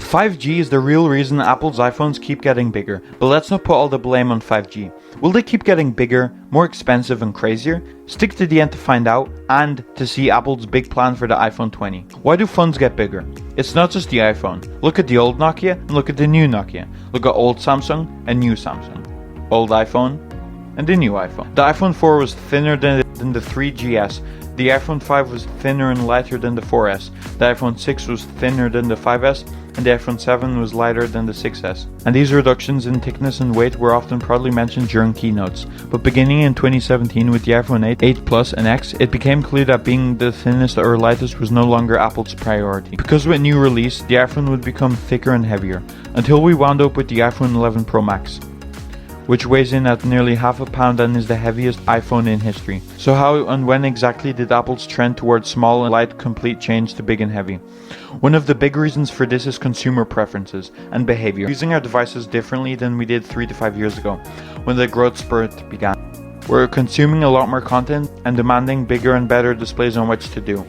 5G is the real reason Apple's iPhones keep getting bigger, but let's not put all the blame on 5G. Will they keep getting bigger, more expensive and crazier? Stick to the end to find out and to see Apple's big plan for the iPhone 20. Why do phones get bigger? It's not just the iPhone. Look at the old Nokia and look at the new Nokia. Look at old Samsung and new Samsung. Old iPhone and the new iPhone. The iPhone 4 was thinner than the 3GS. The iPhone 5 was thinner and lighter than the 4S. The iPhone 6 was thinner than the 5S. And the iPhone 7 was lighter than the 6S. And these reductions in thickness and weight were often proudly mentioned during keynotes. But beginning in 2017 with the iPhone 8, 8 Plus and X, it became clear that being the thinnest or lightest was no longer Apple's priority. Because with new release, the iPhone would become thicker and heavier, until we wound up with the iPhone 11 Pro Max, which weighs in at nearly half a pound and is the heaviest iPhone in history. So how and when exactly did Apple's trend towards small and light complete change to big and heavy? One of the big reasons for this is consumer preferences and behavior. Using our devices differently than we did 3 to 5 years ago, when the growth spurt began. We're consuming a lot more content and demanding bigger and better displays on which to do.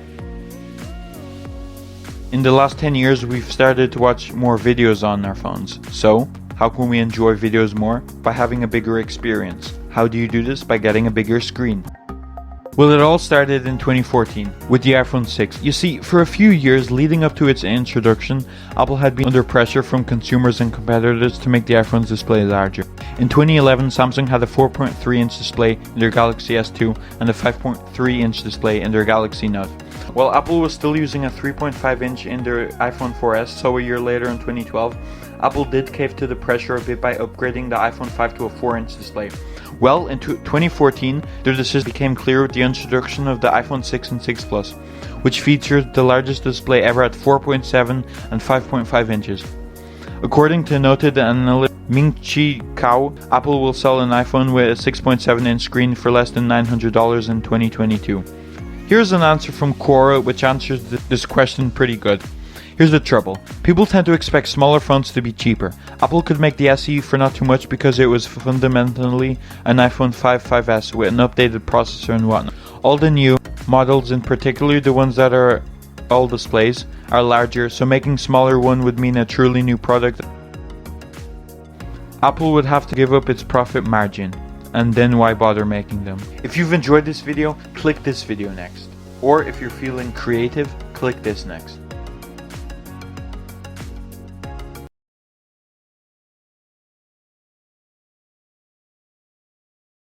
In the last 10 years, we've started to watch more videos on our phones. So, how can we enjoy videos more? By having a bigger experience. How do you do this? By getting a bigger screen. Well, it all started in 2014 with the iPhone 6. You see, for a few years leading up to its introduction, Apple had been under pressure from consumers and competitors to make the iPhone's display larger. In 2011, Samsung had a 4.3-inch display in their Galaxy S2 and a 5.3-inch display in their Galaxy Note. While Apple was still using a 3.5-inch in their iPhone 4S, so a year later in 2012, Apple did cave to the pressure a bit by upgrading the iPhone 5 to a 4-inch display. Well, in 2014, their decision became clear with the introduction of the iPhone 6 and 6 Plus, which featured the largest display ever at 4.7 and 5.5 inches. According to noted analyst Ming-Chi Kao, Apple will sell an iPhone with a 6.7-inch screen for less than $900 in 2022. Here's an answer from Quora which answers this question pretty good. Here's the trouble. People tend to expect smaller phones to be cheaper. Apple could make the SE for not too much because it was fundamentally an iPhone 5 5S with an updated processor and whatnot. All the new models, in particular the ones that are all displays, are larger, so making smaller one would mean a truly new product. Apple would have to give up its profit margin, and then why bother making them? If you've enjoyed this video, click this video next. Or if you're feeling creative, click this next.